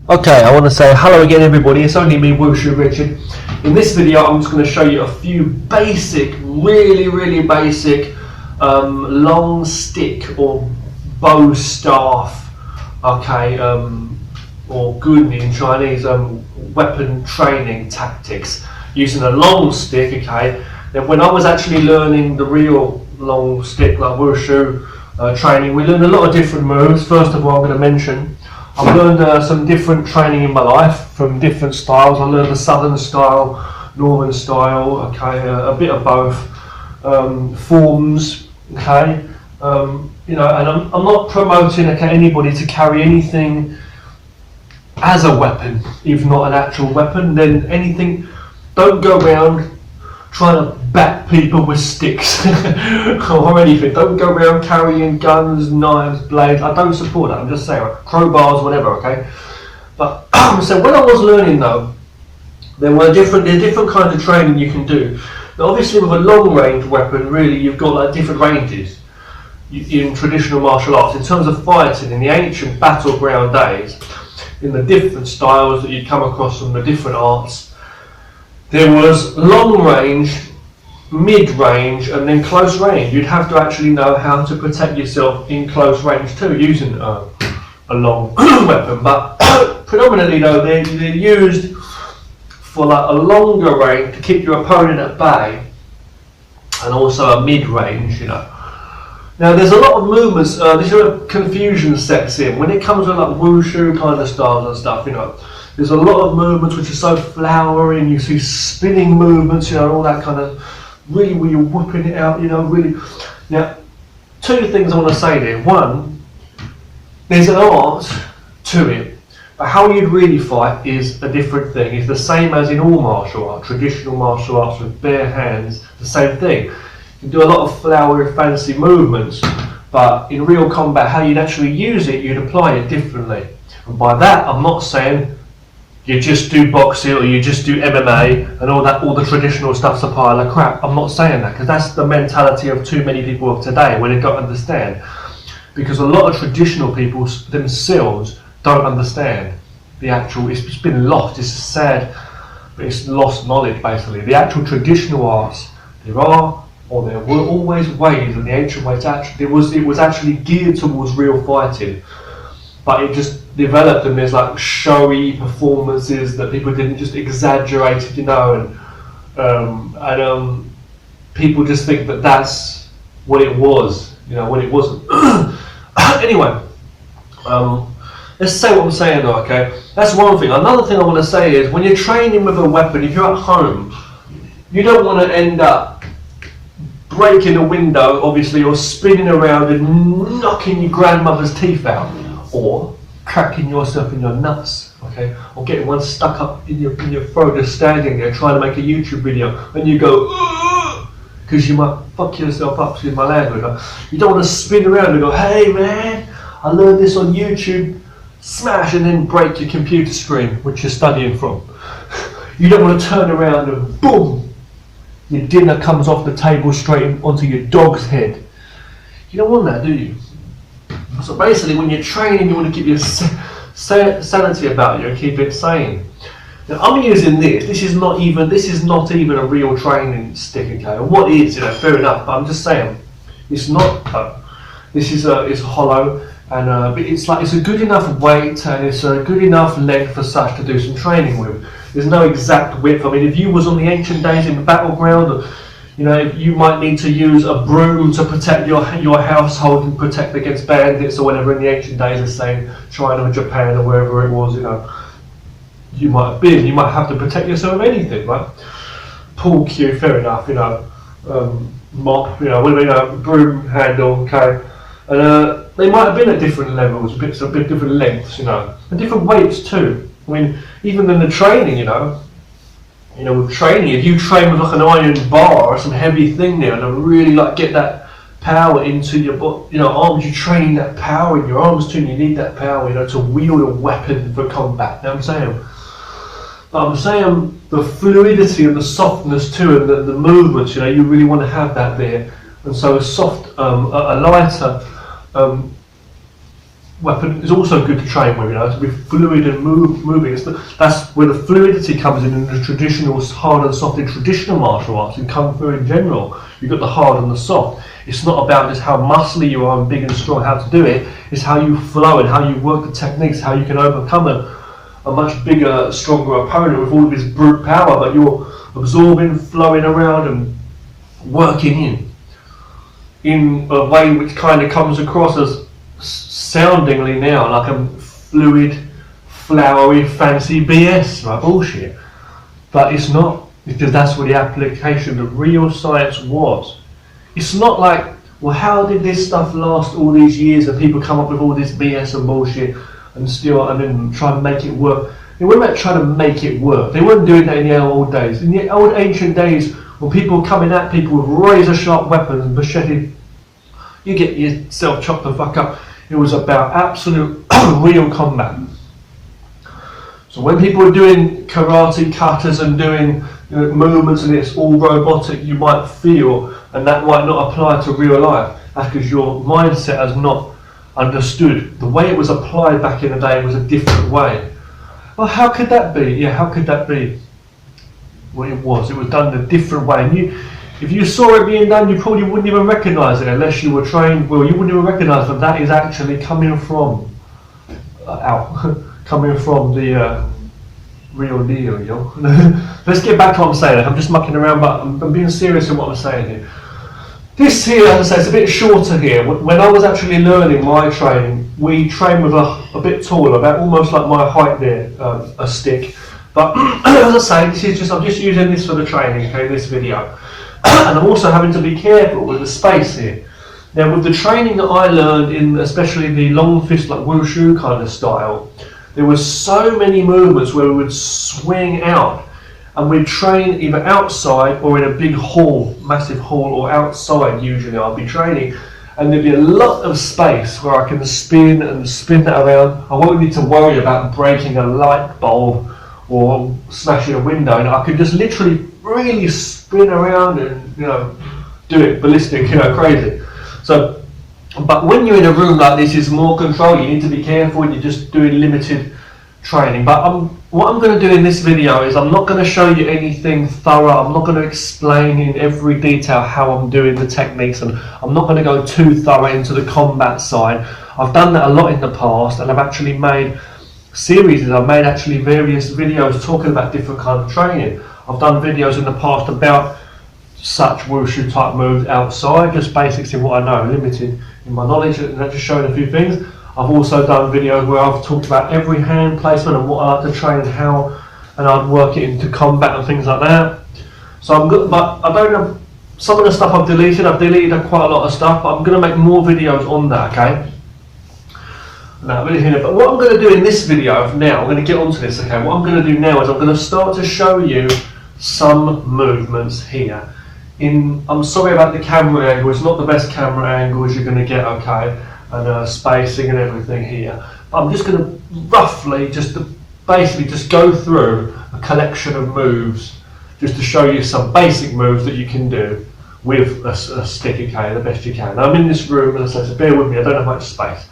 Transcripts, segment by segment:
Okay, I want to say hello again everybody, it's only me, Wushu Richard. In this video I'm just going to show you a few basic, really basic long stick or bow staff, okay, or gun in Chinese, weapon training tactics using a long stick, okay. Then when I was actually learning the real long stick like Wushu training, we learned a lot of different moves. First of all I'm going to mention I've learned some different training in my life from different styles. I learned the southern style, northern style, okay, a bit of both, forms, okay, you know, and I'm not promoting, okay, anybody to carry anything as a weapon, if not an actual weapon. Then anything, don't go around trying to bat people with sticks or anything. Don't go around carrying guns, knives, blades. I don't support that. I'm just saying, crowbars, whatever. Okay. But so when I was learning though, there are different kinds of training you can do. Now, obviously, with a long range weapon, really, you've got like different ranges in traditional martial arts. In terms of fighting in the ancient battleground days, in the different styles that you'd come across from the different arts, there was long range, mid-range, and then close range. You'd have to actually know how to protect yourself in close range too, using a long weapon. But predominantly though, they're used for like a longer range to keep your opponent at bay, and also a mid-range, you know. Now there's a lot of movements, this is where confusion sets in. When it comes to like Wushu kind of styles and stuff, you know, there's a lot of movements which are so flowery, and you see spinning movements, you know, all that kind of, really where you're whipping it out, you know, really. Now, two things I want to say there. One, there's an art to it, but how you'd really fight is a different thing. It's the same as in all martial arts, traditional martial arts with bare hands, the same thing. You can do a lot of flowery, fancy movements, but in real combat, how you'd actually use it, you'd apply it differently. And by that, I'm not saying you just do boxing or you just do MMA and all that, all the traditional stuff's a pile of crap. I'm not saying that, because that's the mentality of too many people of today, when they don't understand. Because a lot of traditional people themselves don't understand the actual, it's been lost, it's sad, but it's lost knowledge basically. The actual traditional arts, there are, or there were always ways, and the ancient ways, it was actually geared towards real fighting. But it just developed, and there's like showy performances that people didn't just exaggerate it, you know, and people just think that that's what it was, you know, when it wasn't. Anyway, let's say what I'm saying though, okay? That's one thing. Another thing I want to say is, when you're training with a weapon, if you're at home, you don't want to end up breaking a window, obviously, or spinning around and knocking your grandmother's teeth out, or cracking yourself in your nuts, okay, or getting one stuck up in your throat, just standing there trying to make a YouTube video, and you go, because you might fuck yourself up, excuse my language. You don't want to spin around and go, hey man, I learned this on YouTube, smash, and then break your computer screen which you're studying from. You don't want to turn around and boom, your dinner comes off the table straight onto your dog's head. You don't want that, do you? So basically, when you're training, you want to keep your sanity about you and keep it sane. Now, I'm using this. This is not even a real training stick, okay? And what is, you know, fair enough. But I'm just saying, it's not. This is it's hollow, and but it's a good enough weight, and it's a good enough length for such to do some training with. There's no exact width. I mean, if you was on the ancient days in the battleground, you know, you might need to use a broom to protect your household and protect against bandits or whatever in the ancient days, let's say China or Japan or wherever it was, you know, you might have been. You might have to protect yourself with anything, right? Pool cue, fair enough, you know, mop, you know, whatever, you know, broom handle, okay. And they might have been at different levels, bit different lengths, you know, and different weights too. I mean, even in the training, you know, with training, if you train with like an iron bar or some heavy thing there, and really like get that power into your arms, you train that power in your arms too, and you need that power, you know, to wield a weapon for combat. You know what I'm saying? But I'm saying the fluidity and the softness too, and the movements, you know, you really want to have that there. And so a soft, a lighter weapon is also good to train with, to be fluid and moving. That's where the fluidity comes in the traditional hard and soft in traditional martial arts, in Kung Fu in general. You've got the hard and the soft. It's not about just how muscly you are and big and strong, how to do it. It's how you flow and how you work the techniques, how you can overcome a much bigger, stronger opponent with all of his brute power, but you're absorbing, flowing around and working in a way which kind of comes across as soundingly now like a fluid, flowery, fancy BS, right? Bullshit. But it's not, because that's what the application, the real science was. It's not like, well, how did this stuff last all these years and people come up with all this BS and bullshit and then try and make it work? They weren't about trying to make it work. They weren't doing that in the old days. In the old ancient days, when people were coming at people with razor sharp weapons and machete, you get yourself chopped the fuck up. It was about absolute real combat. So when people were doing karate katas and doing movements and it's all robotic, you might feel, and that might not apply to real life. That's because your mindset has not understood. The way it was applied back in the day was a different way. Well, how could that be? Yeah, how could that be? Well, it was done in a different way. And if you saw it being done, you probably wouldn't even recognise it unless you were trained. Well, you wouldn't even recognise that is actually coming from coming from the real deal, yo. Let's get back to what I'm saying. I'm just mucking around, but I'm being serious in what I'm saying here. This here, as I say, it's a bit shorter here. When I was actually learning my training, we trained with a bit taller, about almost like my height there, a stick. But as I say, I'm just using this for the training, okay, this video. And I'm also having to be careful with the space here. Now, with the training that I learned in, especially the long fist, like wushu kind of style, there were so many movements where we would swing out, and we'd train either outside or in a big hall, massive hall, or outside. Usually, I'd be training, and there'd be a lot of space where I can spin that around. I won't need to worry about breaking a light bulb or smashing a window, and I could just literally really spin around and do it ballistic, crazy. So, but when you're in a room like this, it's more control. You need to be careful, and you're just doing limited training. But what I'm going to do in this video is I'm not going to show you anything thorough. I'm not going to explain in every detail how I'm doing the techniques, and I'm not going to go too thorough into the combat side. I've done that a lot in the past, and I've actually made series. I've made actually various videos talking about different kinds of training. I've done videos in the past about such wushu type moves outside, just basics in what I know, limited in my knowledge, and just showing a few things. I've also done videos where I've talked about every hand placement and what I like to train and how, and I'd work it into combat and things like that. So I'm good, but I don't have some of the stuff I've deleted. I've deleted quite a lot of stuff, but I'm going to make more videos on that, okay? Now, but what I'm going to do in this video now, I'm going to get onto this, okay? What I'm going to do now is I'm going to start to show you some movements here. I'm sorry about the camera angle, it's not the best camera angle as you're going to get, okay? And spacing and everything here. But I'm just going to roughly, basically just go through a collection of moves, just to show you some basic moves that you can do with a stick, okay, the best you can. Now, I'm in this room, as I said, so bear with me, I don't have much space.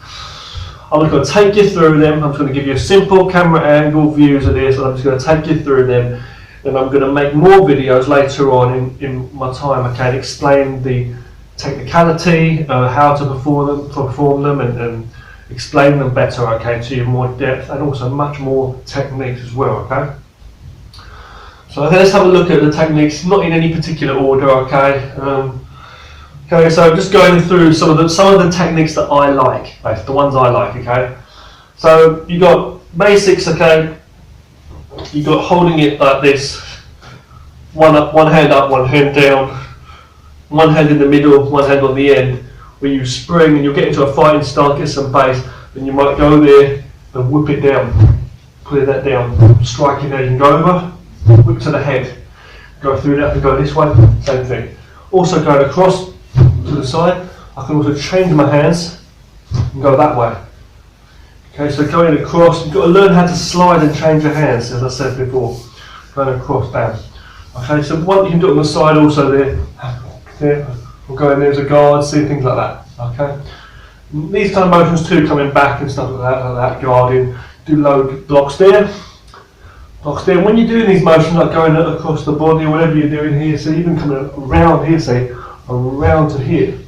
I'm just going to take you through them. I'm just going to give you a simple camera angle views of this, and I'm just going to take you through them. Then I'm going to make more videos later on in my time, okay, and explain the technicality, how to perform them, and explain them better, okay, to you in more depth, and also much more techniques as well, okay. So let's have a look at the techniques, not in any particular order, okay. Okay, so just going through some of the techniques that I like, the ones I like, okay. So you got basics, okay. You got holding it like this, one hand up, one hand down, one hand in the middle, one hand on the end, where you spring and you'll get into a fighting stance, get some base, then you might go there and whip it down, clear that down, striking there, you can go over, whip to the head, go through that and go this way, same thing. Also going across to the side, I can also change my hands and go that way. Okay, so going across, you've got to learn how to slide and change your hands, as I said before. Going across, bam. Okay, so what you can do on the side also there, we'll go in there as a guard, see things like that. Okay, These kind of motions too, coming back and stuff like that, guarding, do load blocks there. Blocks there. When you're doing these motions, like going across the body, whatever you're doing here, so even coming around here, say, around to here,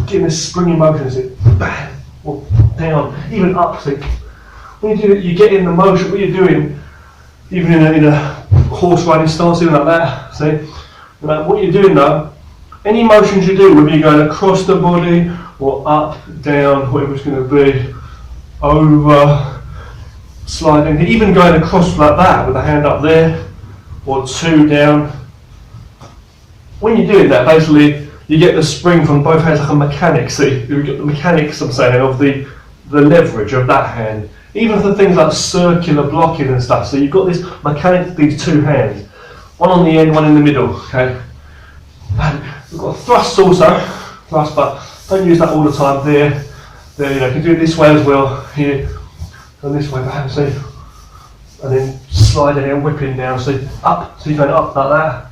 getting this springy motion, say, bang, or down, even up, see. When you do it, you get in the motion, what you're doing, even in a horse riding stance, even like that, see. What you're doing though, any motions you do, whether you're going across the body, or up, down, whatever it's going to be, over, sliding, even going across like that with the hand up there, or two down. When you're doing that, basically, you get the spring from both hands like a mechanic. See, you've got the mechanics, I'm saying, of the leverage of that hand. Even for things like circular blocking and stuff. So you've got this mechanic, these two hands, one on the end, one in the middle. Okay. And we've got thrusts also, thrust, but don't use that all the time. There, you know, you can do it this way as well. Here, and this way, back, see, and then sliding and whipping down. See, up. So you're going up like that.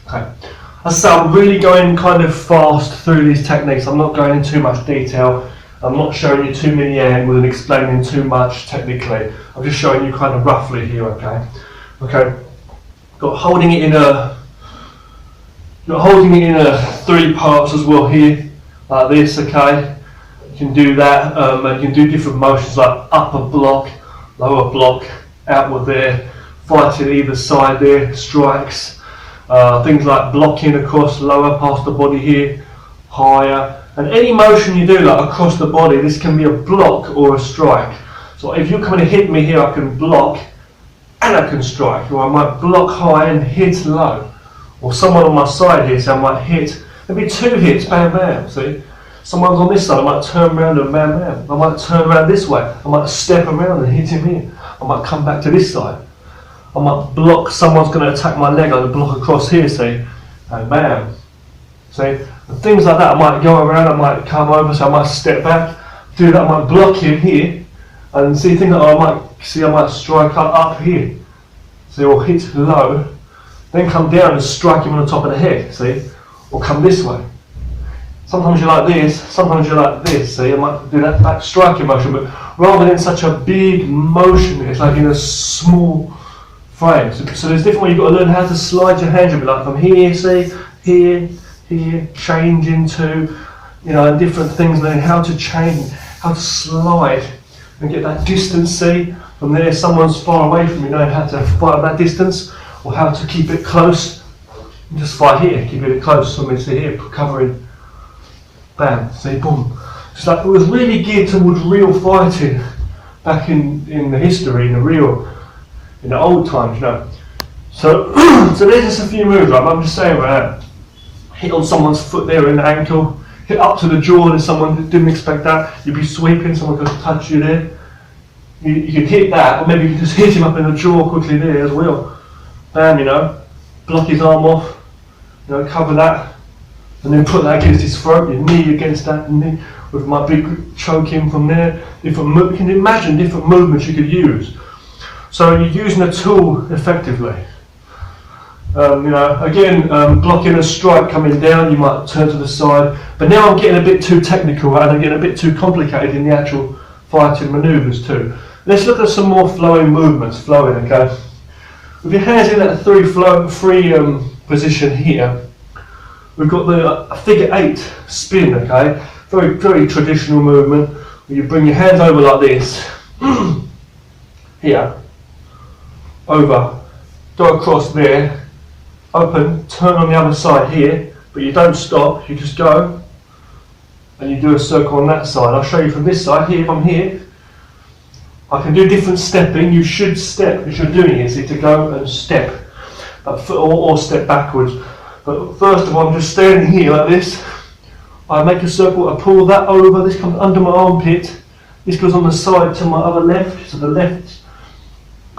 Okay. As I say, I'm really going kind of fast through these techniques. I'm not going into too much detail. I'm not showing you too many angles and explaining too much technically. I'm just showing you kind of roughly here. Okay. Okay. Got holding it in a. You're holding it in a 3 parts as well here, like this, okay? You can do that, and you can do different motions like upper block, lower block, outward there, fighting either side there, strikes, things like blocking across lower past the body here, higher, and any motion you do like across the body, this can be a block or a strike. So if you're coming to hit me here, I can block and I can strike, or I might block high and hit low. Or someone on my side here, so I might hit, maybe 2 hits, bam bam, see? Someone's on this side, I might turn around and bam bam. I might turn around this way, I might step around and hit him here. I might come back to this side. I might block, someone's going to attack my leg, I'm going to block across here, see? And bam. See? And things like that, I might go around, I might come over, so I might step back, do that, I might block him here. And see, things like I might strike up here. See, or hit low. Then come down and strike him on the top of the head, see? Or come this way. Sometimes you're like this, sometimes you're like this, see? I might do that back striking motion, but rather than such a big motion, it's like in a small frame. So there's different ways, you've got to learn how to slide your hands, you'll be like from here, see? Here, change into, you know, and different things, learning how to change, how to slide, and get that distance, see? From there, someone's far away from you, know how to fight at that distance, or how to keep it close. Just fight here, keep it close. So see here, covering, bam, see, boom. It's like it was really geared towards real fighting back in the history, in the old times, you know. So, so there's just a few moves, right? I'm just saying about that. Hit on someone's foot there in the ankle, hit up to the jaw, and someone didn't expect that. You'd be sweeping, someone could touch you there. You could hit that, or maybe you could just hit him up in the jaw quickly there as well. Bam, you know, block his arm off, you know, cover that, and then put that against his throat, your knee against that knee, with my big choke him from there. You can imagine different movements you could use. So you're using a tool effectively. You know, again, blocking a strike coming down, you might turn to the side, but now I'm getting a bit too technical and I'm getting a bit too complicated in the actual fighting manoeuvres too. Let's look at some more flowing movements, okay? With your hands in that free position here, we've got the figure 8 spin, okay? Very, very traditional movement, where you bring your hands over like this, here, over, go across there, open, turn on the other side here, but you don't stop, you just go, and you do a circle on that side. I'll show you from this side, here, if I'm here, I can do different stepping. You should step as you're doing it, see, to go and step, or step backwards. But first of all, I'm just standing here like this. I make a circle, I pull that over, this comes under my armpit, this goes on the side to my other left, so the left,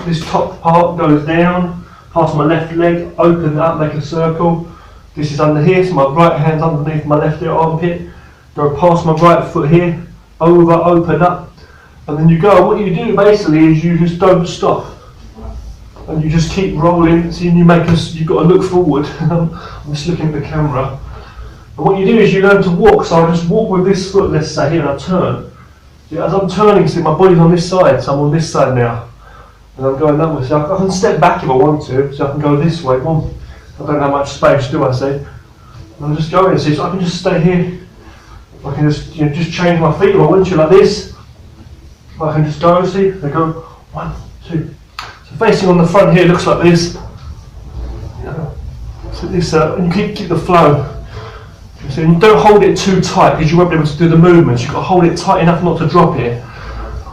this top part goes down, past my left leg, open up, make a circle. This is under here, so my right hand's underneath my left armpit, go past my right foot here, over, open up. And then you go, what you do basically is you just don't stop. And you just keep rolling, see, and you've got to look forward. I'm just looking at the camera. And And what you do is you learn to walk. So I just walk with this foot, let's say here, and I turn. See, as I'm turning, see my body's on this side, so I'm on this side now. And I'm going that way. So I can step back if I want to, so I can go this way. Boom. I don't have much space, do I, see? And I'm just going, see, so I can just stay here. I can just, just change my feet if I want to, like this. I can just go, see, they go 1, 2. So facing on the front here looks like this. So this, and you keep the flow. So you don't hold it too tight because you won't be able to do the movements. You've got to hold it tight enough not to drop it.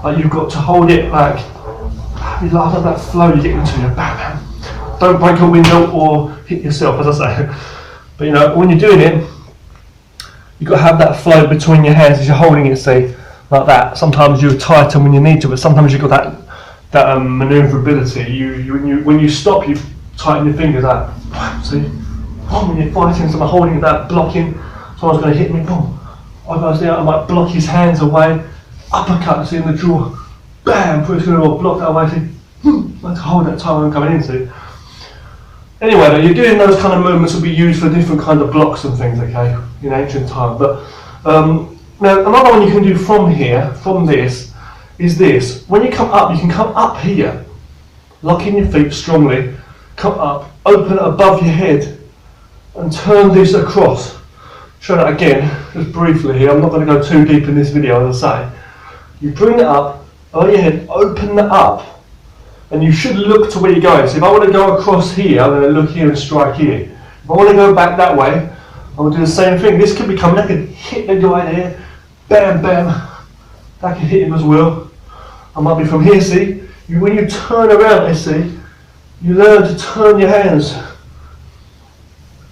Like you've got to hold it like, I love that flow you get into. Bam, bam. Don't break a window or hit yourself, as I say. But when you're doing it, you've got to have that flow between your hands as you're holding it, see, like that. Sometimes you tighten when you need to, but sometimes you've got that manoeuvrability. When you stop, you tighten your fingers out. See? When you're fighting, someone holding it, that blocking, someone's going to hit me, boom. I goes there, I might block his hands away, uppercut, see, in the jaw, bam, put his going to block that away, see, I have to hold that tight when I'm coming in, see. Anyway, you're doing those kind of movements will be used for different kind of blocks and things, okay, in ancient time. But now another one you can do from here, from this, is this. When you come up, you can come up here, locking your feet strongly, come up, open it above your head, and turn this across. Show that again, just briefly here. I'm not going to go too deep in this video, as I say. You bring it up, over your head, open that up, and you should look to where you're going. So if I want to go across here, I'm going to look here and strike here. If I want to go back that way, I'm going to do the same thing. This could be coming, that could hit the guy there, bam, bam. That could hit him as well. I might be from here, see? When you turn around, see, you learn to turn your hands.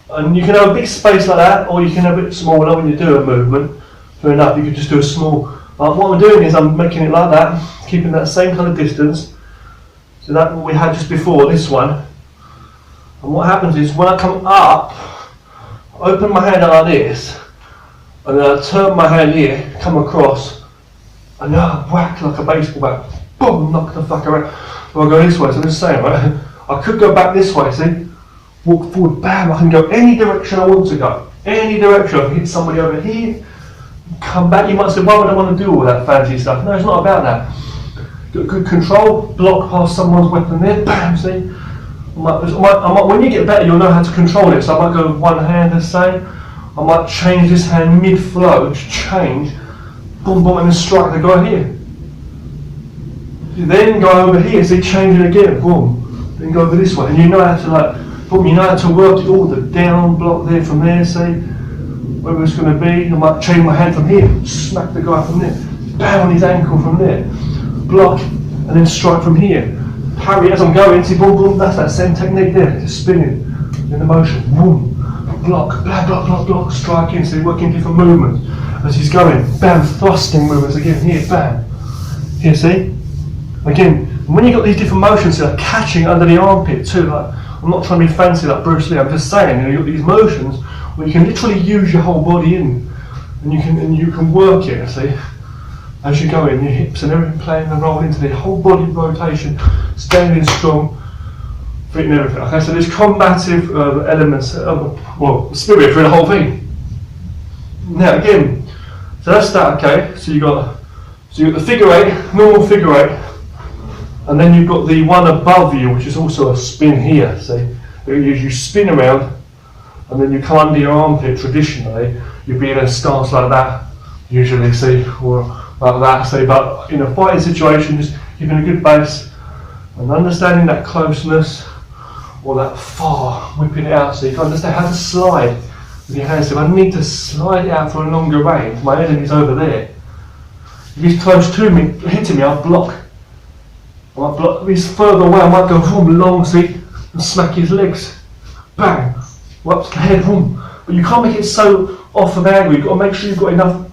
And you can have a big space like that, or you can have it smaller when you do a movement. Fair enough, you can just do a small. What I'm doing is I'm making it like that, keeping that same kind of distance. So that's what we had just before, this one. And what happens is when I come up, I open my hand out like this, and then I turn my hand here, come across, and then I whack like a baseball bat, boom, knock the fucker around. So I go this way, so I'm just saying, right? I could go back this way, see? Walk forward, bam, I can go any direction I want to go. Any direction, I can hit somebody over here, come back. You might say, why would I want to do all that fancy stuff? No, it's not about that. Got good control, block past someone's weapon there, bam, see? When you get better, you'll know how to control it. So I might go with one hand, let's say. I might change this hand mid-flow, just change, boom, boom, and then strike the guy here. You then go over here, see, change it again, boom. Then go over this way, and you know how to boom, you know how to work it all, the down block there from there, see, wherever it's going to be. I might change my hand from here, smack the guy from there, bam on his ankle from there, block, and then strike from here. Parry as I'm going, see, boom, boom, that's that same technique there, just spinning in the motion, boom, block, block, block, block, block, striking, see, working different movements as he's going, bam, thrusting movements again, here, bam, here, see, again, when you've got these different motions, like catching under the armpit too, like, I'm not trying to be fancy like Bruce Lee, I'm just saying, you've got these motions where you can literally use your whole body in, and you can work it, see, as you go in, your hips and everything playing a role into the whole body rotation, standing strong, fit and everything. Okay, so there's combative elements, spirit through the whole thing. Now again, so that's that, okay, so you've got the figure eight, normal figure eight, and then you've got the one above you, which is also a spin here, see? You spin around, and then you come under your armpit traditionally, you'd be in a stance like that, usually, see, or like that, see, but in a fighting situation, just keeping a good base, and understanding that closeness, or that far, whipping it out, so you can understand how to slide with your hands. So if I need to slide it out for a longer range, my enemy's over there. If he's close to me, hitting me, I'll block. If he's further away, I might go long, see, and smack his legs. Bang! Whoops, the head, boom. But you can't make it so off of angle. You've got to make sure you've got enough,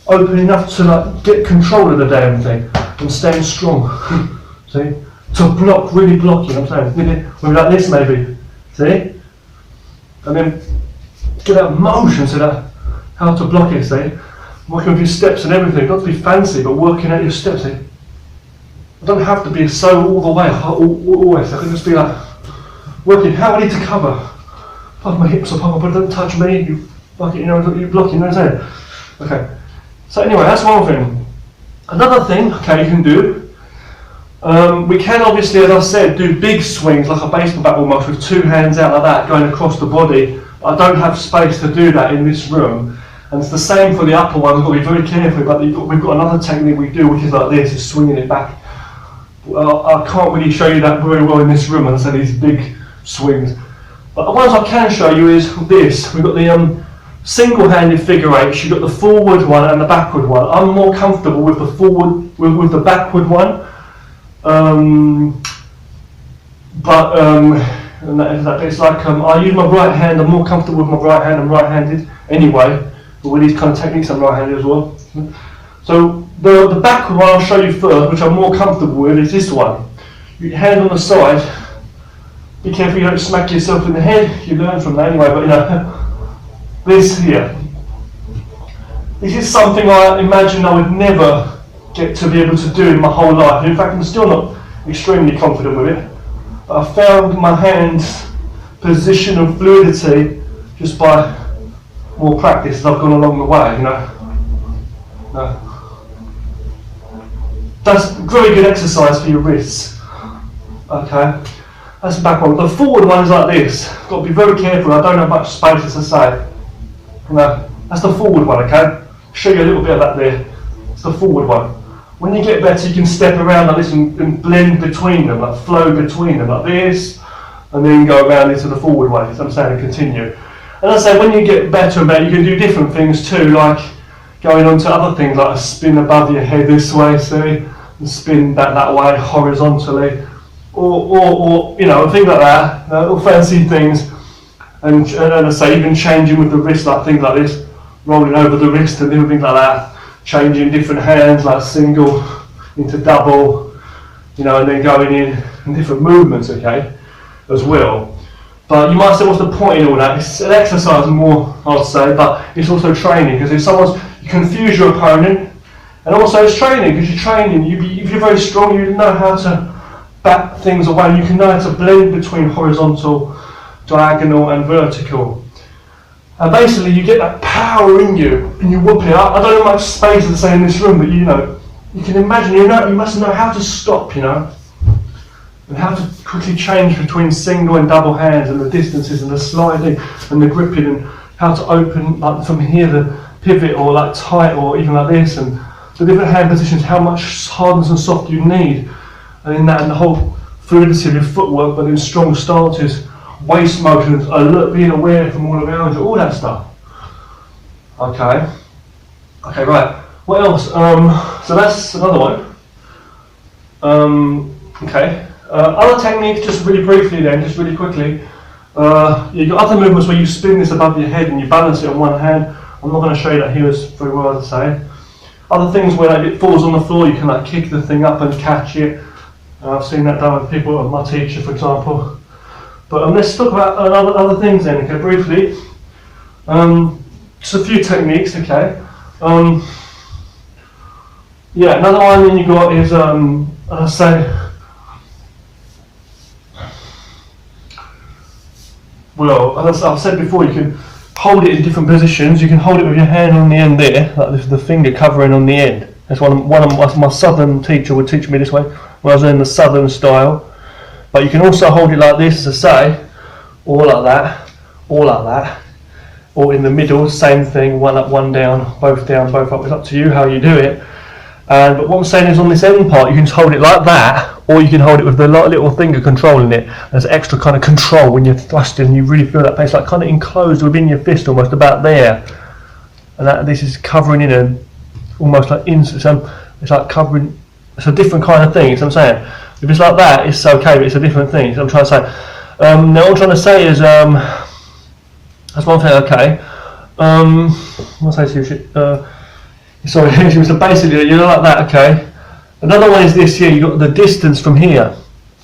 open enough to get control of the damn thing and stand strong. See? To block, really block, you know what I'm saying? Maybe like this, maybe. See? And then get that motion so that how to block it, see? Working with your steps and everything. Not to be fancy, but working out your steps, see? I don't have to be so all the way, always. I can just be like, working how I need to cover. Pop my hips up, but don't touch me. You bucket, you know, you're blocking, you know what I'm saying? Okay, so anyway, that's one thing. Another thing, okay, you can do, we can obviously, as I said, do big swings like a baseball bat almost with two hands out like that going across the body. I don't have space to do that in this room. And it's the same for the upper one. We've got to be very careful, but we've got another technique we do which is like this, is swinging it back. I can't really show you that very well in this room, and I say these big swings. But the ones I can show you is this. We've got the single-handed figure eights. You've got the forward one and the backward one. I'm more comfortable with the forward, with the backward one. It's like I use my right hand. I'm more comfortable with my right hand. I'm right-handed anyway. But with these kind of techniques, I'm right-handed as well. So the backward one I'll show you first, which I'm more comfortable with, is this one. Your hand on the side. Be careful you don't smack yourself in the head. You learn from that anyway. But you know, this here. This is something I imagine I would never get to be able to do in my whole life. In fact, I'm still not extremely confident with it. But I found my hand's position and fluidity just by more practice as I've gone along the way, you know. That's very good exercise for your wrists. Okay, that's the back one. The forward one is like this. Got to be very careful. I don't have much space, as I say. No, that's the forward one. Okay, show you a little bit of that there. It's the forward one. When you get better, you can step around like this and blend between them, like flow between them, like this, and then go around into the forward way. As I'm saying, and continue. And I say, when you get better and better, you can do different things too, like going on to other things, like a spin above your head this way, see, and spin that way horizontally, or you know, things like that, little fancy things. And I say, even changing with the wrist, like things like this, rolling over the wrist and different things like that. Changing different hands, like single into double, you know, and then going in and different movements, okay, as well. But you might say, what's the point in all that? It's an exercise more, I'd say, but it's also training, because you confuse your opponent, and also it's training, because you're training. If you're very strong, you know how to bat things away. You can know how to blend between horizontal, diagonal, and vertical. And basically, you get that power in you, and you whoop it up. I don't know how much space to say in this room, but you know, you can imagine. You must know how to stop, you know, and how to quickly change between single and double hands, and the distances, and the sliding, and the gripping, and how to open like from here the pivot, or like tight, or even like this, and the different hand positions. How much hardness and soft you need, and in that, and the whole fluidity of your footwork, but in strong stances. Waist motions, being aware from all around you, all that stuff. Okay, right. What else? So that's another one. Okay. Other techniques, just really briefly then, just really quickly. You've got other movements where you spin this above your head and you balance it on one hand. I'm not going to show you that here very well, as I say. Other things where like, it falls on the floor, you can like kick the thing up and catch it. I've seen that done with people, my teacher, for example. But let's talk about other things then, okay, briefly. Just a few techniques, okay. Yeah, another one then you got is, well, as I've said before, you can hold it in different positions. You can hold it with your hand on the end there, like this, the finger covering on the end. That's one of my southern teacher would teach me this way, when I was in the southern style. But you can also hold it like this, as I say, or like that, or in the middle, same thing, one up, one down, both up. It's up to you how you do it. But what I'm saying is, on this end part, you can just hold it like that, or you can hold it with the little finger controlling it. There's extra kind of control when you're thrusting, and you really feel that pace, like kind of enclosed within your fist, almost about there. And this is covering in a, almost like it's like covering. It's a different kind of thing. You know what I'm saying? If it's like that, it's okay, but it's a different thing. So I'm trying to say. Now what I'm trying to say is, that's one thing. Okay. What I say to you? Sorry. So basically, you know, like that. Okay. Another one is this here. You got the distance from here.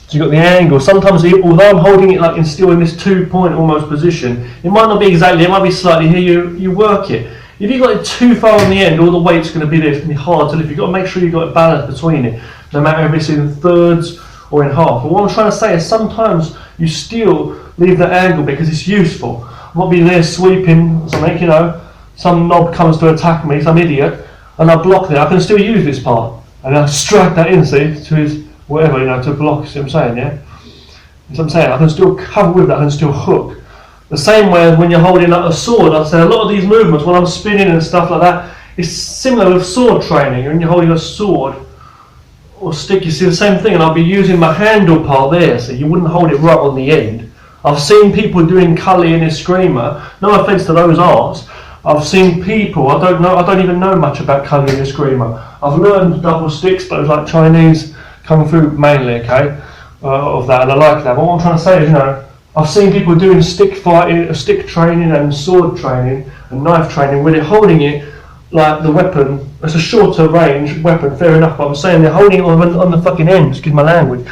So you got the angle. Sometimes, although I'm holding it like still in this 2-point almost position, it might not be exactly. It might be slightly here. You work it. If you've got it too far on the end, all the weight's going to be there. It's going to be hard to lift. You've got to make sure you've got a balance between it, no matter if it's in thirds or in half. But what I'm trying to say is, sometimes you still leave that angle because it's useful. I might be there sweeping something, you know, some knob comes to attack me, some idiot, and I block there. I can still use this part, and I strike that in, see, to his whatever, you know, to block. See what I'm saying, yeah? That's what I'm saying. I can still cover with that. I can still hook. The same way when you're holding up a sword. I'd say a lot of these movements, when I'm spinning and stuff like that, it's similar with sword training. When you're holding a sword or stick, you see the same thing, and I'll be using my handle part there, so you wouldn't hold it right on the end. I've seen people doing Kali and Eskrima. No offence to those arts. I've seen people, I don't even know much about Kali and Eskrima. I've learned double sticks, those like Chinese Kung Fu mainly, okay, of that, and I like that. But what I'm trying to say is, you know, I've seen people doing stick fighting, stick training and sword training and knife training where they're holding it like the weapon. It's a shorter range weapon, fair enough, but I'm saying they're holding it on the fucking end, excuse my language.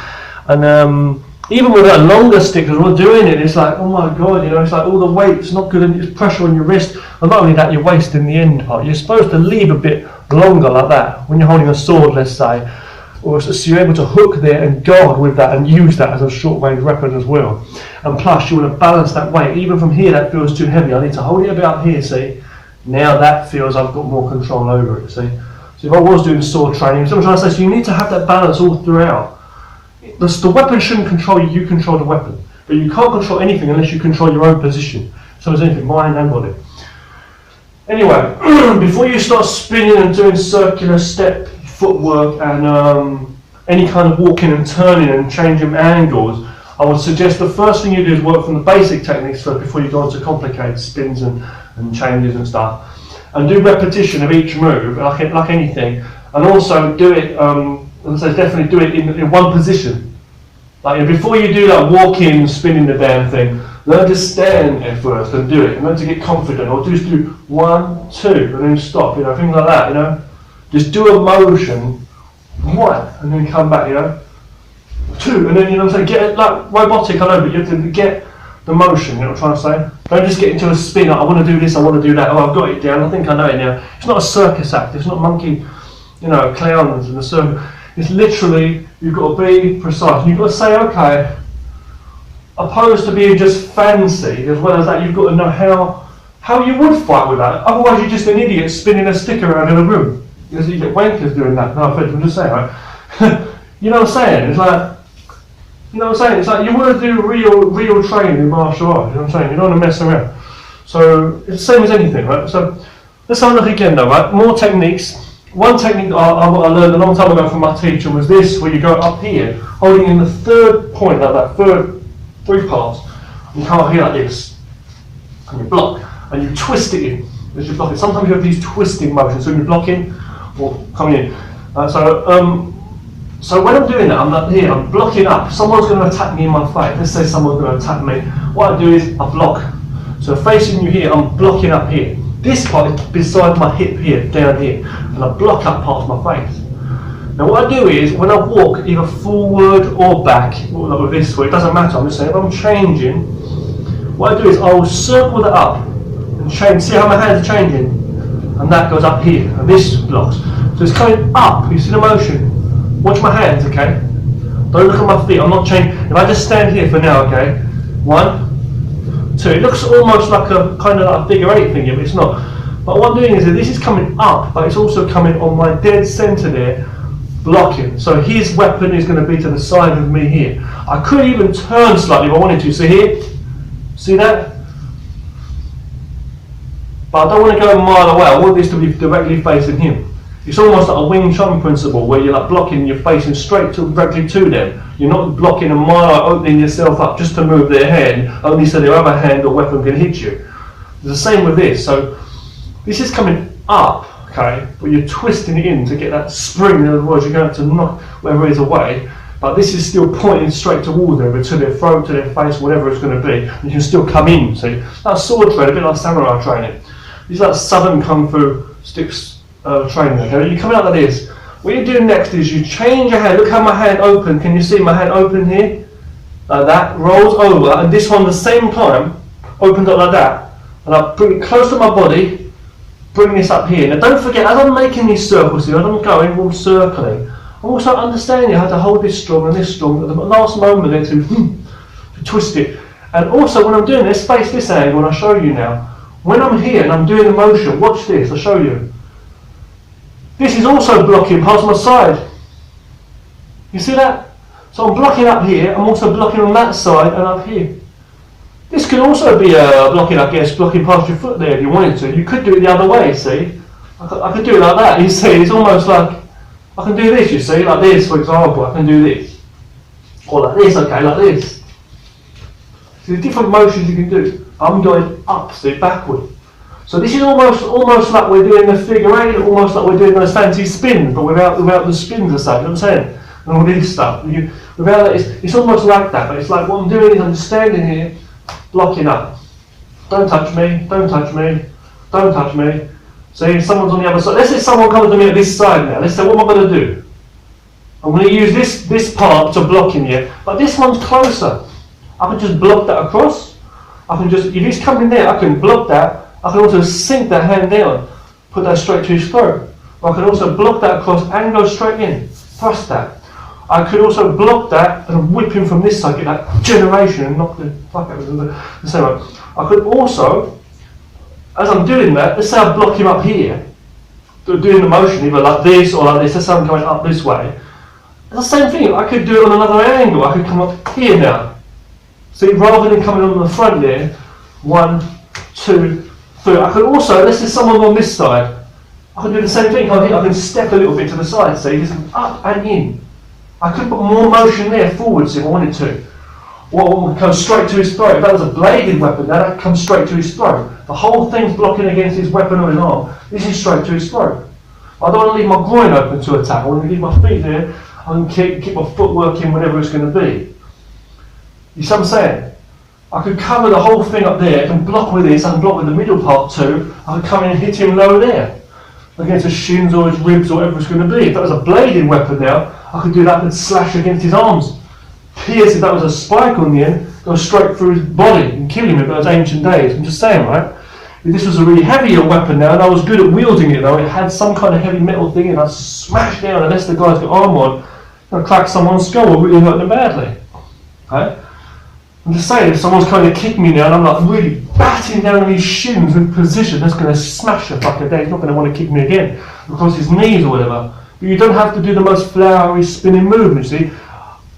And even with that longer stick as well doing it, it's like, oh my god, you know, it's like all the weight's not good and it's pressure on your wrist. And not only that, you're wasting the end part. You're supposed to leave a bit longer like that when you're holding a sword, let's say. Or so you're able to hook there and guard with that and use that as a short range weapon as well. And plus you want to balance that weight. Even from here that feels too heavy. I need to hold it about here, see. Now that feels I've got more control over it, see. So if I was doing sword training, so I'm trying to say, so you need to have that balance all throughout. The weapon shouldn't control you, you control the weapon. But you can't control anything unless you control your own position. So it's anything, mind and body. Anyway, before you start spinning and doing circular step footwork and any kind of walking and turning and changing angles, I would suggest the first thing you do is work from the basic techniques first before you go on to complicated spins and changes and stuff. And do repetition of each move, like anything. And also do it, so definitely do it in one position. Like before you do that walking, spinning the damn thing, learn to stand there first and do it. And learn to get confident, or just do 1, 2, and then stop, you know, things like that, you know. Just do a motion, 1, and then come back, you know. 2, and then, you know what I'm saying, get it like robotic, I know, but you have to get the motion, you know what I'm trying to say? Don't just get into a spin, like, I want to do this, I want to do that, oh, I've got it down, I think I know it now. It's not a circus act, it's not monkey, you know, clowns in the circus. It's literally, you've got to be precise. You've got to say, okay, opposed to being just fancy, as well as that, you've got to know how you would fight with that. Otherwise, you're just an idiot spinning a stick around in a room. Because you get wankers doing that. No offense, I'm just saying, right? You know what I'm saying? It's like, you know what I'm saying? It's like you want to do real training in martial arts. You know what I'm saying? You don't want to mess around. So it's the same as anything, right? So let's have a look again, though, right? More techniques. One technique I learned a long time ago from my teacher was this, where you go up here, holding in the third point, like that, three parts. You come up here like this, and you block, and you twist it in as you block it. Sometimes you have these twisting motions, so you're blocking or coming in. So when I'm doing that, I'm up here, I'm blocking up. Someone's going to attack me in my face. Let's say someone's going to attack me. What I do is I block. So facing you here, I'm blocking up here. This part is beside my hip here, down here, and I block up past my face. Now what I do is, when I walk either forward or back, or this way, it doesn't matter, I'm just saying, if I'm changing, what I do is I will circle that up and change, see how my hands are changing? And that goes up here, and this blocks. So it's coming up, you see the motion? Watch my hands, okay? Don't look at my feet, I'm not changing. If I just stand here for now, okay? 1, 2, it looks almost like a kind of like a figure 8 thing, but it's not. But what I'm doing is that this is coming up, but it's also coming on my dead centre there, blocking. So his weapon is going to be to the side of me here. I could even turn slightly if I wanted to. So here, see that? But I don't want to go a mile away, I want this to be directly facing him. It's almost like a Wing Chun principle where you're like blocking, you're facing straight directly to them. You're not blocking a mile, opening yourself up just to move their hand, only so their other hand or weapon can hit you. It's the same with this. So this is coming up, okay, but you're twisting it in to get that spring. In other words, you're going to knock whatever it is away, but this is still pointing straight towards them, to their throat, to their face, whatever it's going to be. You can still come in, see. That's sword training, a bit like samurai training. This is like Southern Kung Fu sticks training. Okay? You come out like this. What you do next is you change your hand. Look how my hand open. Can you see my hand open here? Like that. Rolls over. And this one, at the same time, opens up like that. And I bring it close to my body. Bring this up here. Now don't forget, as I'm making these circles here, as I'm going, I'm circling. I'm also understanding how to hold this strong and this strong. At the last moment there to twist it. And also when I'm doing this, face this angle, and I'll show you now. When I'm here and I'm doing the motion, watch this, I'll show you. This is also blocking past my side. You see that? So I'm blocking up here, I'm also blocking on that side and up here. This can also be blocking, I guess, blocking past your foot there if you wanted to. You could do it the other way, see? I could do it like that, you see, it's almost like, I can do this, you see, like this for example, I can do this. Or like this, okay, like this. See the different motions you can do. I'm going up, see, backward. So this is almost like we're doing the figure eight, almost like we're doing those fancy spins, but without the spins as such, you know what I'm saying? And all this stuff. Without that, it's almost like that, but it's like what I'm doing is I'm standing here, blocking up. Don't touch me, don't touch me, don't touch me. See, someone's on the other side. Let's say someone comes to me at this side now. Let's say, what am I going to do? I'm going to use this part to block him here, but this one's closer. I can just block that across. I can just, if he's coming there, I can block that. I can also sink that hand down, put that straight to his throat. I can also block that across and go straight in, thrust that. I could also block that and whip him from this side, get that generation and knock the fuck out of the same way. I could also, as I'm doing that, let's say I block him up here, doing the motion either like this or like this, let's say I'm going up this way. It's the same thing, I could do it on another angle, I could come up here now. See, rather than coming on the front there, 1, 2, 3. I could also, let's say someone on this side, I can do the same thing, I can step a little bit to the side, see, just up and in. I could put more motion there forwards if I wanted to. Or come straight to his throat. If that was a bladed weapon, that would come straight to his throat. The whole thing's blocking against his weapon on his arm. This is straight to his throat. I don't want to leave my groin open to attack. I want to leave my feet there and keep my footwork in whatever it's going to be. You see what I'm saying? I could cover the whole thing up there. I can block with this. I can block with the middle part too. I could come in and hit him lower there, against his shins or his ribs or whatever it's going to be. If that was a bladed weapon now, I could do that and slash against his arms. Pierce, if that was a spike on the end, go straight through his body and kill him in those ancient days. I'm just saying, right? If this was a really heavier weapon now, and I was good at wielding it though, it had some kind of heavy metal thing, and I'd smash down unless the guy's got arm on, I'd crack someone's skull or really hurt them badly. Okay? I'm just saying, if someone's kind of kicked me now and I'm like really batting down on his shins with position, that's going to smash the fucker down. He's not going to want to kick me again across his knees or whatever. But you don't have to do the most flowery spinning movement, see?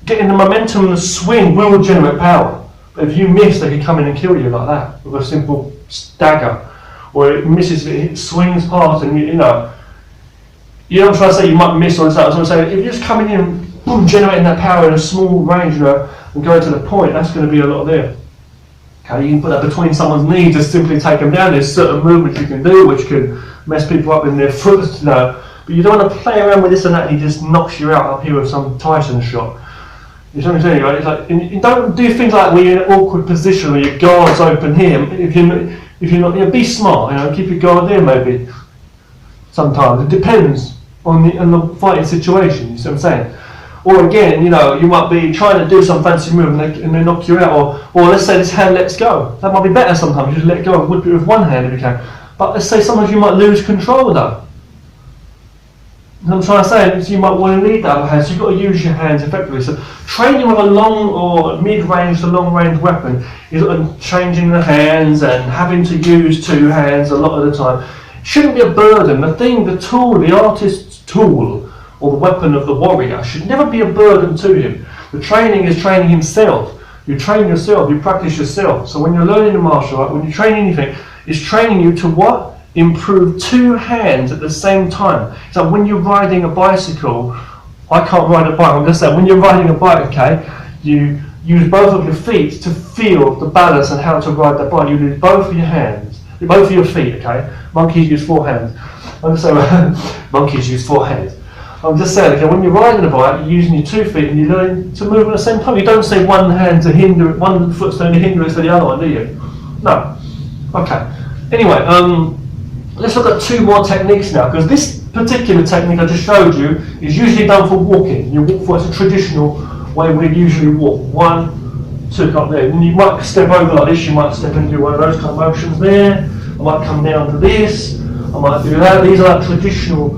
Getting the momentum and the swing will generate power. But if you miss, they can come in and kill you like that with a simple dagger. Or it misses, it swings past and you know I'm trying to say you might miss or that. I'm saying if you're just coming in, boom, generating that power in a small range, you know, and going to the point, that's going to be a lot there. Okay, you can put that between someone's knees, just simply take them down. There's certain movements you can do which can mess people up in their foot, you know. But you don't want to play around with this and that and he just knocks you out up here with some Tyson shot. You know what I'm saying, right? It's like, you don't do things like where you're in an awkward position where your guard's open here. If you're not, you know, be smart, you know, keep your guard there maybe. Sometimes, it depends on the fighting situation, you see what I'm saying? Or again, you know, you might be trying to do some fancy move and they knock you out, or let's say this hand lets go. That might be better sometimes, you just let go and whip it with one hand if you can. But let's say sometimes you might lose control though. What I'm trying to say is you might want to need the other hand, so you've got to use your hands effectively. So training with a long or mid-range to long-range weapon is changing the hands and having to use two hands a lot of the time. It shouldn't be a burden. The tool, the artist's tool, or the weapon of the warrior should never be a burden to him. The training is training himself. You train yourself, you practice yourself. So when you're learning a martial art, when you train anything, it's training you to what? Improve two hands at the same time. So when you're riding a bicycle, I can't ride a bike, I'm just saying, when you're riding a bike, okay, you use both of your feet to feel the balance and how to ride the bike. You use both of your hands, both of your feet, okay? Monkeys use 4 hands. I'm just saying, monkeys use 4 hands. I'm just saying, okay, when you're riding a bike, you're using your 2 feet and you learn to move at the same time. You don't say one hand to hinder, one foot's going to hinder it to the other one, do you? No. Okay. Anyway, let's look at 2 more techniques now, because this particular technique I just showed you is usually done for walking. You walk for, it's a traditional way we usually walk. 1, 2, up there. And you might step over like this, you might step into one of those kind of motions there. I might come down to this, I might do that. These are like traditional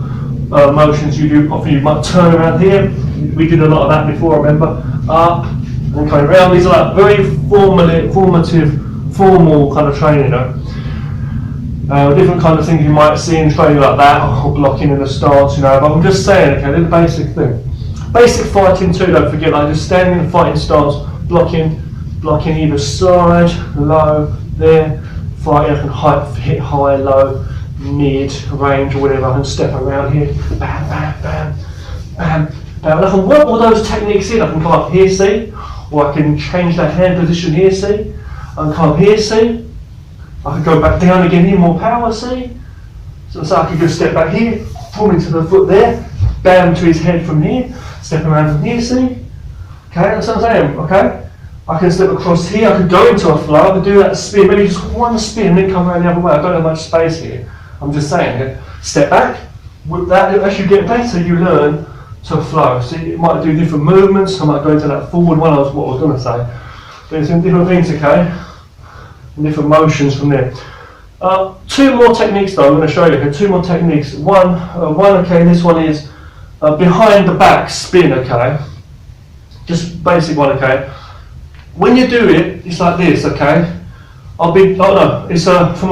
motions you do. Often you might turn around here. We did a lot of that before, remember? Up, and coming around. These are like very formal kind of training, you know. Different kind of things you might see in training like that, or blocking in the stance, you know. But I'm just saying, okay, the basic thing. Basic fighting too, don't forget, like just standing in a fighting stance, blocking either side, low, there, fighting, I can hit high, low, mid, range, or whatever, I can step around here, bam, bam, bam, bam, bam. And I can work all those techniques in. I can come up here, see, or I can change that hand position here, see, I can come up here, see, I can go back down again here, more power, see, so I can just step back here, pull into the foot there, bam to his head from here, step around from here, see, okay, that's what I'm saying, okay. I can step across here, I could go into a flow, I could do that spin, maybe just one spin and then come around the other way. I don't have much space here. I'm just saying, okay? Step back, with that, as you get better, you learn to flow. So you might do different movements, I might go into that forward one, what I was going to say. Doing some different things, okay? And different motions from there. Two more techniques though, I'm going to show you, okay? Two more techniques. One, okay, this one is behind the back spin, okay? Just basic one, okay? When you do it, it's like this, okay? It's from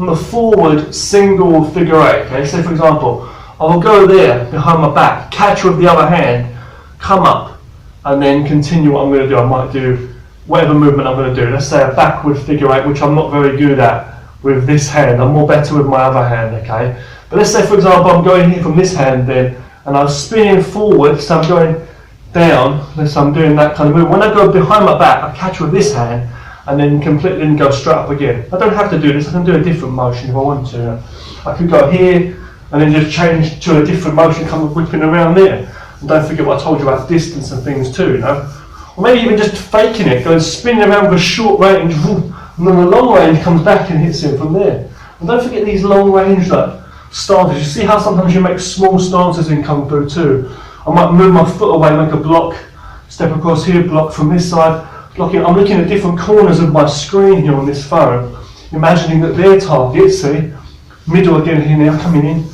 a forward single figure eight, okay? Say for example, I will go there behind my back, catch with the other hand, come up, and then continue what I'm going to do. I might do whatever movement I'm going to do. Let's say a backward figure eight, which I'm not very good at with this hand. I'm more better with my other hand, okay? But let's say for example, I'm going here from this hand then, and I'm spinning forward, so I'm going down, so I'm doing that kind of move. When I go behind my back, I catch with this hand and then completely go straight up again. I don't have to do this, I can do a different motion if I want to. I could go here and then just change to a different motion, come whipping around there. And don't forget what I told you about distance and things too, you know. Or maybe even just faking it, going spinning around with a short range, and then the long range comes back and hits him from there. And don't forget these long range stances. You see how sometimes you make small stances in Kung Fu too. I might move my foot away, make a block, step across here, block from this side, blocking. I'm looking at different corners of my screen here on this phone, imagining that their target, see, middle again here now, coming in,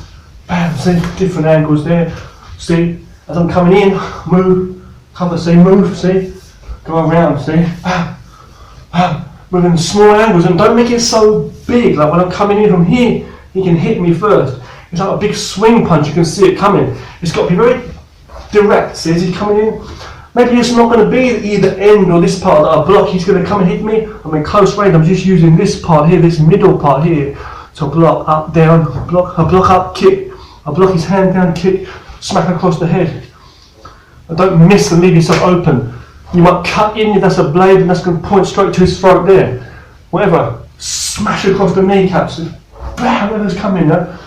bam, see, different angles there, see, as I'm coming in, move, cover, see, move, see, go around, see, bam, bam, moving small angles, and don't make it so big, like when I'm coming in from here, he can hit me first. It's like a big swing punch, you can see it coming. It's got to be very direct, see, as he's coming in. Maybe it's not going to be either end or this part that I block. He's going to come and hit me. I'm in close range. I'm just using this part here, this middle part here, to block up, down, block up, kick. I block his hand down, kick, smack across the head. I don't miss and leave yourself open. You might cut in if that's a blade and that's going to point straight to his throat there. Whatever. Smash across the kneecaps. Bam, whatever's coming now.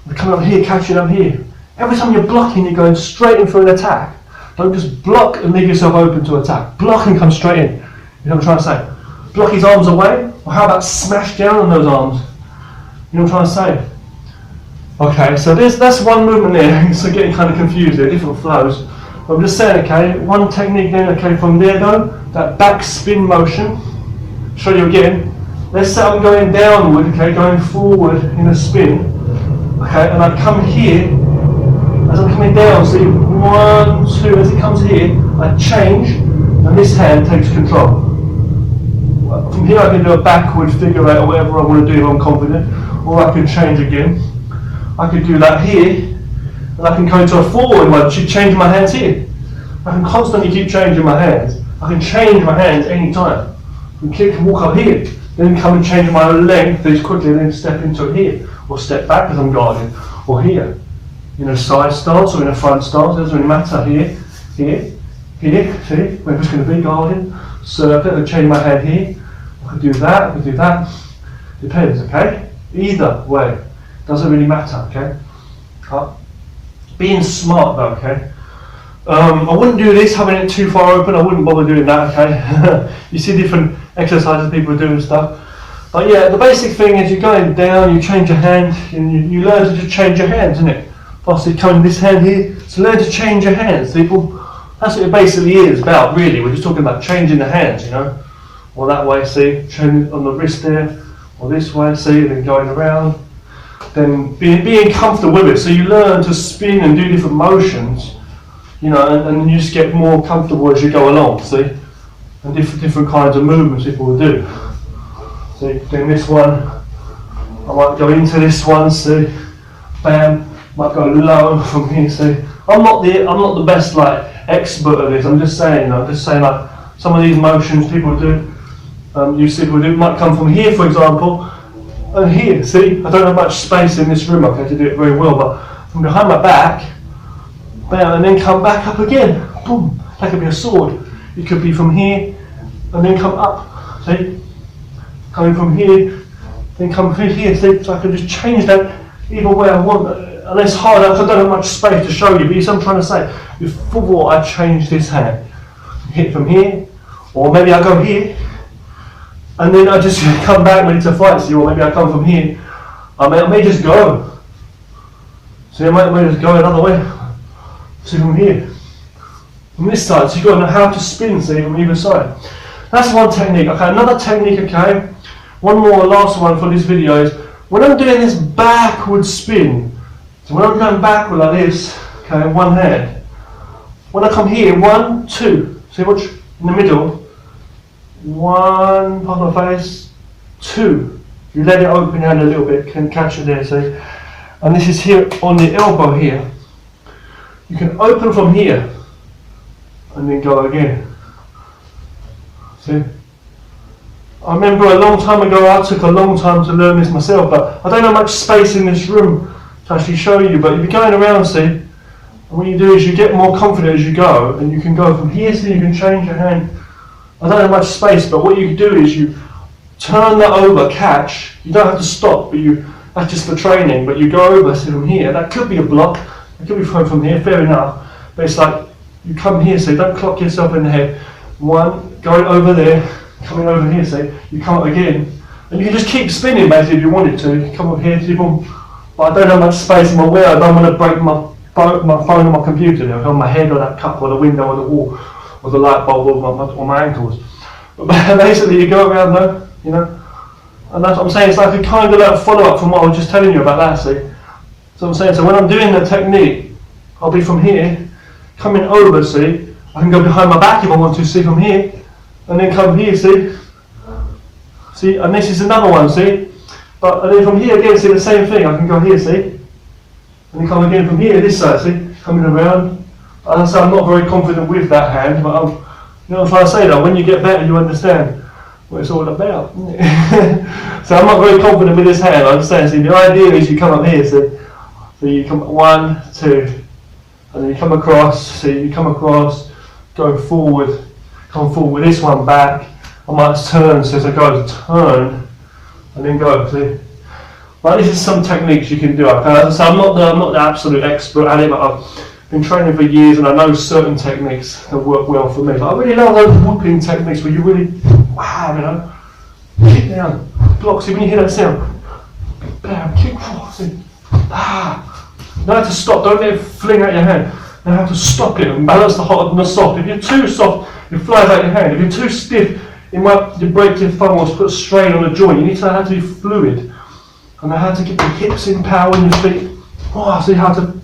We're coming up here, catching up here. Every time you're blocking, you're going straight in for an attack. Don't just block and leave yourself open to attack. Block and come straight in. You know what I'm trying to say? Block his arms away, or how about smash down on those arms? You know what I'm trying to say? Okay, so that's one movement there. So getting kind of confused there, different flows. But I'm just saying, okay, one technique then, okay, from there though, that back spin motion. Show you again. Let's say I'm going downward, okay, going forward in a spin. Okay, and I come here, as I'm coming down, see, 1, 2, as it comes here, I change, and this hand takes control. From here I can do a backward figure eight or whatever I want to do if I'm confident, or I can change again. I could do that here, and I can go to a forward one, change my hands here. I can constantly keep changing my hands. I can change my hands any time. I can kick and walk up here, then come and change my length as quickly, and then step into it here, or step back as I'm guarding, or here. In a side stance or in a front stance, it doesn't really matter. Here, see, where it's going to be guarding, circle, I can change my hand here, I can do that, depends, okay? Either way, doesn't really matter, okay? Being smart though, okay? I wouldn't do this, having it too far open, I wouldn't bother doing that, okay? You see different exercises people do and stuff. But yeah, the basic thing is you're going down, you change your hand, and you learn to just change your hands, isn't it? Obviously coming this hand here, so learn to change your hands, people. That's what it basically is about, really. We're just talking about changing the hands, you know. Or that way, see, changing on the wrist there, or this way, see, then going around. Then being comfortable with it, so you learn to spin and do different motions. you know, and you just get more comfortable as you go along, see? And different kinds of movements people will do. See, doing this one, I might go into this one, see? Bam, might go low from here, see? I'm not the best like expert of this, I'm just saying like some of these motions people do, you see people do, might come from here for example, and here, see? I don't have much space in this room, okay, to do it very well, but from behind my back, bam, and then come back up again, boom, that could be a sword. It could be from here, and then come up, see? Coming from here, then come through here, see? So I can just change that either way I want. And it's hard, I don't have much space to show you, but you see what I'm trying to say. Before I change this hand, hit from here, or maybe I go here, and then I just come back ready to fight, see? Or maybe I come from here, I may just go. See, I may just go another way. See, from here. From this side, so you've got to know how to spin, see, from either side. That's one technique. Okay, another technique, okay? One more, last one for this video is, when I'm doing this backward spin, so when I'm going backward like this, okay, one hand. When I come here, 1, 2, see watch in the middle, 1, past my face, 2. You let it open your hand a little bit, can catch it there, see? And this is here on the elbow here. You can open from here, and then go again. See? I remember a long time ago, I took a long time to learn this myself, but I don't have much space in this room to actually show you, but if you're going around, see, and what you do is you get more confident as you go, and you can go from here, so you can change your hand. I don't have much space, but what you do is you turn that over, catch, you don't have to stop, but that's just for training, but you go over, see, from here, that could be a block, it could be from here, fair enough, but it's like, you come here, so don't clock yourself in the head, 1, going over there, coming over here, see, you come up again, and you can just keep spinning basically if you wanted to, you come up here, see, boom. But I don't have much space in my way, I don't want to break my phone or my computer there, on my head or that cup or the window or the wall or the light bulb or my ankles. But basically you go around though, you know, and that's what I'm saying, it's like a kind of like follow up from what I was just telling you about that, see. So I'm saying, so when I'm doing the technique, I'll be from here, coming over, see, I can go behind my back if I want to, see, from here, and then come here, see, and this is another one, see. But and then from here again, see the same thing. I can go here, see, and then come again from here, this side, see, coming around. And so I'm not very confident with that hand, but you know what I'm trying to say though. When you get better, you understand what it's all about. So I'm not very confident with this hand. I'm just saying, see, the idea is you come up here, see, so you come 1, 2, and then you come across. See, you come across, go forward, come forward with this one back. I might turn, so as I go, turn. And then go, see. But this is some techniques you can do. Okay? So I'm not the absolute expert at it, but I've been training for years and I know certain techniques that work well for me. But I really love those whooping techniques where you really, wow, you know, kick down, block. See, when you hear that sound, bam, kick, see, you know how to stop. Don't let it fling out your hand. You know how to stop it and balance the hot and the soft. If you're too soft, it flies out your hand. If you're too stiff, you break your thumb or put strain on the joint. You need to know how to be fluid and know how to get the hips in power and your feet. Oh, see how to.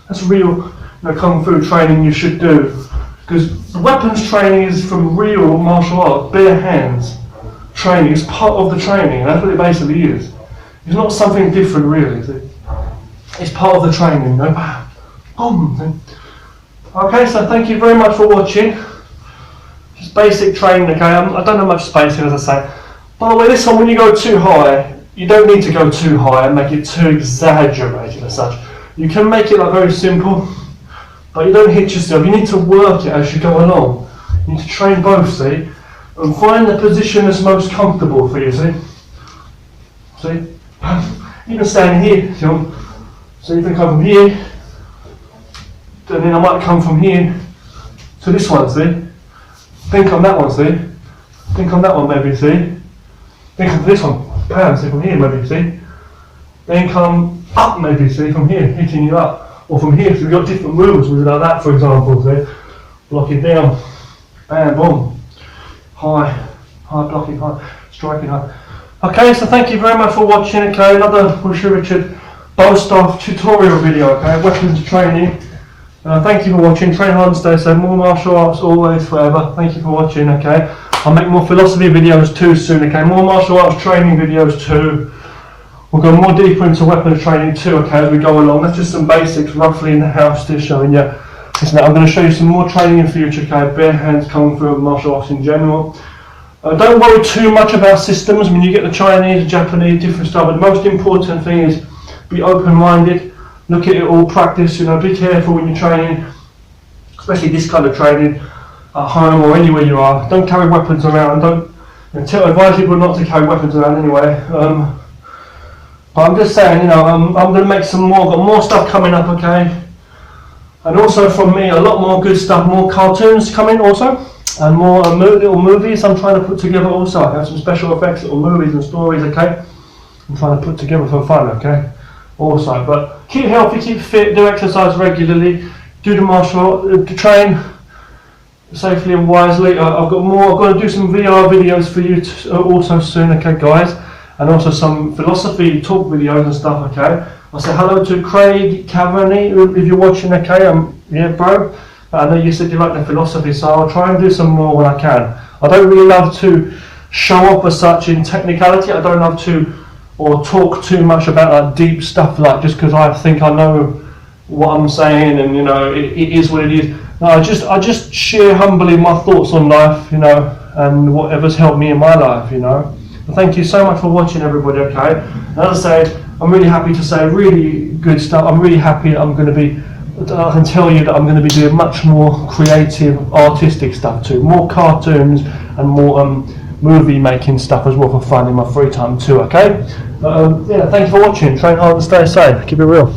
That's real, kung fu training you should do. Because the weapons training is from real martial art, bare hands training. It's part of the training, and that's what it basically is. It's not something different, really. See? It's part of the training. You know? Boom. Okay, so thank you very much for watching. Just basic training, okay? I don't have much space here, as I say. By the way, this one, when you go too high, you don't need to go too high and make it too exaggerated as such. You can make it like very simple, but you don't hit yourself. You need to work it as you go along. You need to train both, see? And find the position that's most comfortable for you, see? See? Even standing here, see? So you can come from here, and then I might come from here to this one, see? Think on that one, see? Think on that one, maybe, see? Think on this one, bam, see, from here, maybe, see? Then come up, maybe, see, from here, hitting you up. Or from here, so we've got different moves, like that, for example, see? Block it down, bam, boom. High, blocking, high, striking high. Okay, so thank you very much for watching, okay? Another Wushu Richard Bostoff tutorial video, okay? Weapons training. Thank you for watching. Train hard and stay safe. More martial arts always, forever. Thank you for watching, okay? I'll make more philosophy videos too soon, okay? More martial arts training videos too. We'll go more deeper into weapons training too, okay, as we go along. That's just some basics roughly in the house still showing you. Listen, I'm going to show you some more training in future, okay? Bare hands, kung fu, martial arts in general. Don't worry too much about systems. I mean, you get the Chinese, Japanese, different stuff, but the most important thing is be open-minded, look at it all, practice, you know, be careful when you're training, especially this kind of training at home or anywhere you are. Don't carry weapons around, advise people not to carry weapons around anyway. But I'm just saying, you know, I'm going to make some more, got more stuff coming up, okay? And also from me, a lot more good stuff, more cartoons coming also. And more little movies I'm trying to put together also. I have some special effects, little movies and stories, okay? I'm trying to put together for fun, okay? Also, but keep healthy, keep fit, do exercise regularly, do the martial art, train safely and wisely. I've got to do some VR videos for you also soon, okay guys? And also some philosophy talk videos and stuff, okay? I'll say hello to Craig Cavani if you're watching, okay? Yeah, bro. I know you said you like the philosophy, so I'll try and do some more when I can. I don't really love to show off as such in technicality. I don't love to or talk too much about like deep stuff, like just because I think I know what I'm saying and you know it is what it is. No, I just share humbly my thoughts on life, you know, and whatever's helped me in my life, you know. But thank you so much for watching, everybody. Okay, and as I say, I'm really happy to say really good stuff. I'm really happy I'm going to be. I can tell you that I'm going to be doing much more creative, artistic stuff too, more cartoons and more movie making stuff as well for fun in my free time too, okay? Yeah, thanks for watching. Train hard and stay safe. Keep it real.